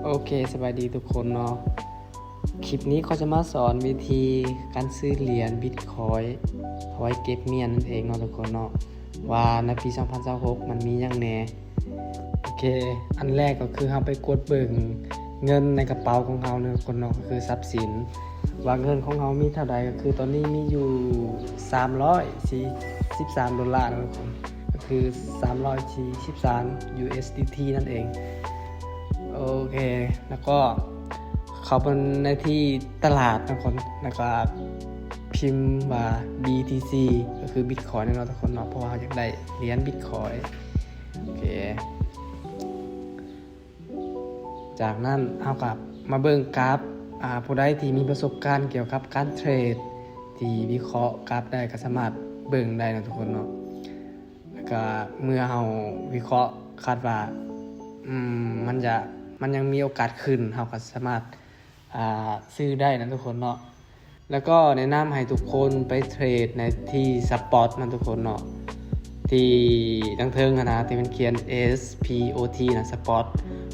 โอเคสบายดีทุกคนเนาะคลิปนี้เขาจะมาสอนวิธีการซื้อเหรียญบิตคอยน์เอาไว้เก็บเมียนนั่นเองเนาะทุกคนเนาะว่าในปี2026มันมีอย่างแหน่โอเคอันแรกก็คือเราไปกดเบิ่งเงินในกระเป๋าของเราเนาะทุกคนเนาะก็คือทรัพย์สินว่าเงินของเรามีเท่าใดก็คือตอนนี้มีอยู่343ดอลลาร์นะทุกคนก็คือ343 USDT นั่นเองโอเคแล้วก็เข้าไปในที่ตลาดนะคนแล้วก็พิมพ์ว่า BTC ก็คือ Bitcoin นะทุกคนเนาะเพราะว่าเขาอยากได้เหรียญ Bitcoin โอเคจากนั้นเอากลับมาเบิ่งกราฟผู้ใดที่มีประสบการณ์เกี่ยวกับการเทรดที่วิเคราะห์กราฟได้ก็สามารถเบิ่งได้นะทุกคนเนาะแล้วก็เมื่อเราวิเคราะห์คาดว่ามันยังมีโอกาสขึ้นเราก็สามารถซื้อได้นะทุกคนเนาะแล้วก็แนะนำให้ทุกคนไปเทรดในที่สปอตนะทุกคนเนาะที่ดังเทิงนะที่มันเขียน SPOT นะสปอต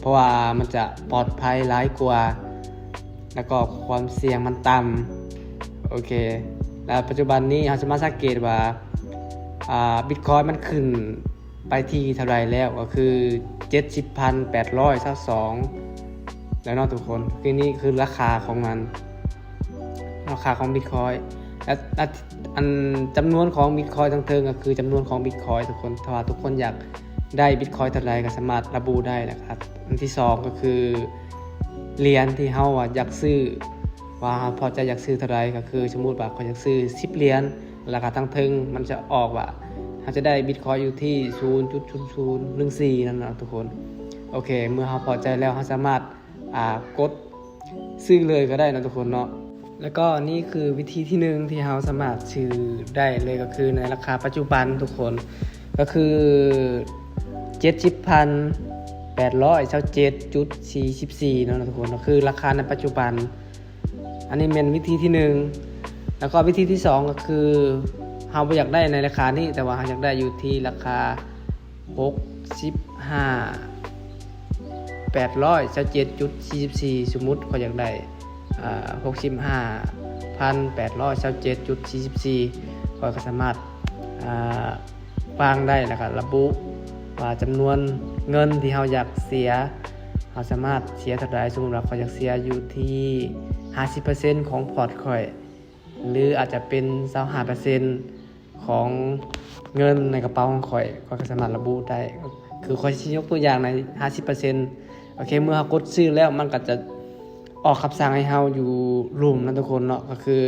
เพราะว่ามันจะปลอดภัยหลายกว่าแล้วก็ความเสี่ยงมันต่ำโอเคแล้วปัจจุบันนี้เราจะมาสังเกตว่าBitcoin มันขึ้นไปที่เท่าไรแล้วก็คือ 70,822 แล้วเนาะทุกคนคือนี่คือราคาของมันราคาของ Bitcoin และอันจำนวนของ Bitcoin ทั้งเทิงก็คือจำนวนของ Bitcoin ทุกคนถ้าทุกคนอยากได้ Bitcoin เท่าไรก็สามารถระบุได้นะครับอันที่2ก็คือเหรียญที่เฮาอยากซื้อว่าพอจะอยากซื้อเท่าไรก็คือสมมุติว่าเขาอยากซื้อ10เหรียญราคาทั้งเทิงมันจะออกว่าเราจะได้ Bitcoin อยู่ที่ 0.0014 นั่นนะทุกคนโอเคเมื่อเราพอใจแล้วเราสามารถกดซื้อเลยก็ได้นะทุกคนเนาะแล้วก็นี่คือวิธีที่1ที่เราสามารถซื้อได้เลยก็คือในราคาปัจจุบันทุกคนก็คือ 70,827.44 เนาะทุกคนก็คือราคาในปัจจุบันอันนี้เป็นวิธีที่1แล้วก็วิธีที่2ก็คือเราบ่อยากได้ในราคานี้แต่ว่าเราอยากได้อยู่ที่ราคา827.44 สมมุติเขาอยากได้65,827.44 ก็สามารถวางได้แล้วก็ระบุว่าจำนวนเงินที่เราอยากเสียเราสามารถเสียเท่าใดสมมุติว่าเขาอยากเสียอยู่ที่ 50% ของพอร์ตค่อยหรืออาจจะเป็น 25% ของเงินในกระเป๋าของข่อยก็สามารถระบุได้คือข่อยสิยกตัวอย่างใน 50% โอเคเมื่อเรากดซื้อแล้วมันก็จะออกคำสั่งให้เราอยู่รูมนะทุกคนเนาะก็คือ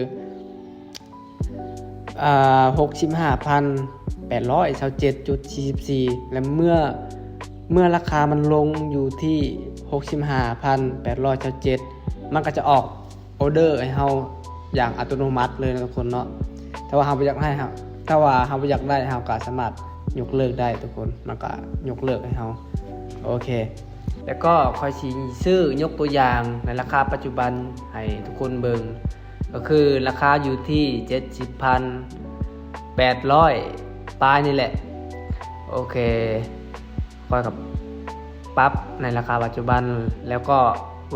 65,827.44 และเมื่อราคามันลงอยู่ที่ 65,827 มันก็จะออกออเดอร์ให้เราอย่างอัตโนมัติเลยนะทุกคนเนาะถ้าว่าเราบ่อยากให้ครับถ้าว่าเราบ่อยากได้เราก็สามารถยกเลิกได้ทุกคนมันก็ยกเลิกให้เราโอเคแล้วก็ค่อยสิซื้อยกตัวอย่างในราคาปัจจุบันให้ทุกคนเบิ่งก็คือราคาอยู่ที่ 70,800 ปลายนี่แหละโอเคค่อยกับปรับในราคาปัจจุบันแล้วก็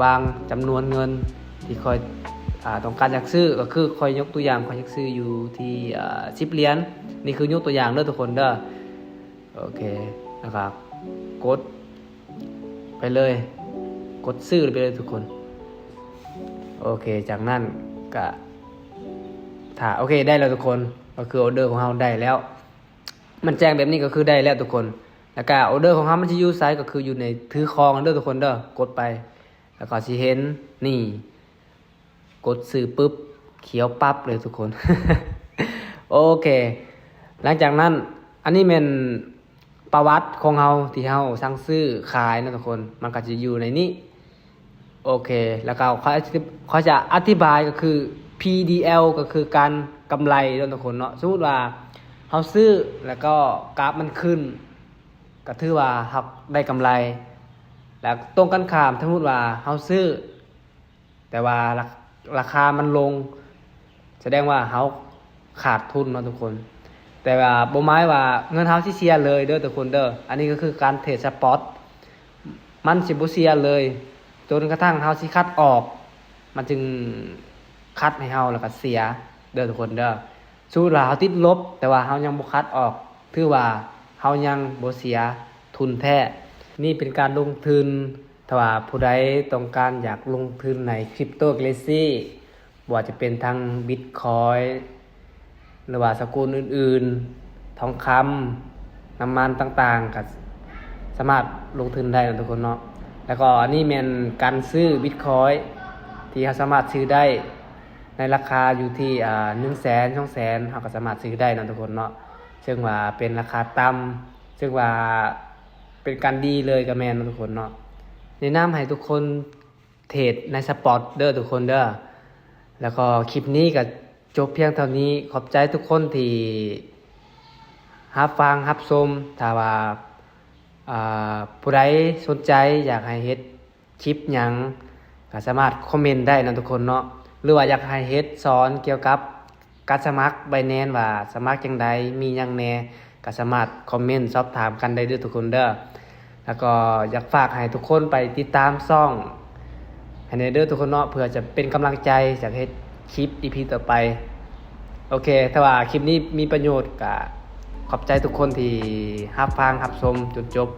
วางจำนวนเงินที่ค่อยต้องการอยากซื้อก็คือค่อยยกตัวอย่างค่อยอยากซื้ออยู่ที่10เหรียญนี่คือยกตัวอย่างเด้อทุกคนเด้อโอเคนะครับกดไปเลยกดซื้อไปเลยทุกคนโอเคจากนั้นก็ถ้าโอเคได้แล้วทุกคนก็คือออเดอร์ของเราได้แล้วมันแจ้งแบบนี้ก็คือได้แล้วทุกคนแล้วก็ออเดอร์ของเรามันจะอยู่ไซส์ก็คืออยู่ในถือครองเด้อทุกคนเด้อกดไปแล้วก็สิเห็นนี่กดซื้อปุ๊บเขียวปั๊บเลยทุกคน โอเคหลังจากนั้นอันนี้เป็นประวัติของเราที่เราสั่งซื้อขายนะทุกคนมันก็จะอยู่ในนี้โอเคแล้วก็เขาจะอธิบายก็คือ PDL ก็คือการกำไรนะทุกคนเนาะสมมติว่าเราซื้อแล้วก็กราฟมันขึ้นก็ถือว่าเราได้กำไรแล้วตรงกันข้ามสมมติว่าเราซื้อแต่ว่าราคามันลงแสดงว่าเราขาดทุนเนาะทุกคนแต่ว่าบ่หมายว่าเงินเฮาสิเสียเลยเด้อทุกคนเด้ออันนี้ก็คือการเทรดสปอตมันสิบ่เสียเลย จนกระทั่งเฮาสิคัดออก มันจึงคัดให้เฮาแล้วก็เสียเด้อทุกคนเด้อสู้ว่าเฮาติดลบ แต่ว่าเฮายังบ่คัดออกถือว่าเฮายังบ่เสียทุนแท้ นี่เป็นการลงทุนถ้าว่าผู้ใดต้องการอยากลงทุนในคริปโตเคอเรนซีบ่ว่าจะเป็นทาง Bitcoin หรือว่าสกุลอื่นๆ ทองคำน้ำมันต่างๆก็สามารถลงทุนได้นะทุกคนเนาะแล้วก็อันนี้แม่นการซื้อ Bitcoin ที่เราสามารถซื้อได้ในราคาอยู่ที่100,000 200,000เราก็สามารถซื้อได้นะทุกคนเนาะซึ่งว่าเป็นราคาต่ำซึ่งว่าเป็นการดีเลยกับแม่นนะทุกคนเนาะแนะนำให้ทุกคนเทรดในสปอร์ตเด้อทุกคนเด้อแล้วก็คลิปนี้ก็จบเพียงเท่านี้ขอบใจทุกคนที่รับฟังรับชมถ้าว่าผู้ใดสนใจอยากให้เฮ็ดคลิปหยังก็สามารถคอมเมนต์ได้นะทุกคนเนาะหรือว่าอยากให้เฮ็ดสอนเกี่ยวกับการสมัคร Binance ว่าสมัครจังไดมีหยังแหน่ก็สามารถคอมเมนต์สอบถามกันได้เด้อทุกคนเด้อแล้วก็อยากฝากให้ทุกคนไปติดตามช่องให้เด้อทุกคนเนาะเพื่อจะเป็นกำลังใจอยากเฮ็ดคลิป EP ต่อไปโอเคถ้าว่าคลิปนี้มีประโยชน์ก็ขอบใจทุกคนที่รับฟังรับชมจนจบ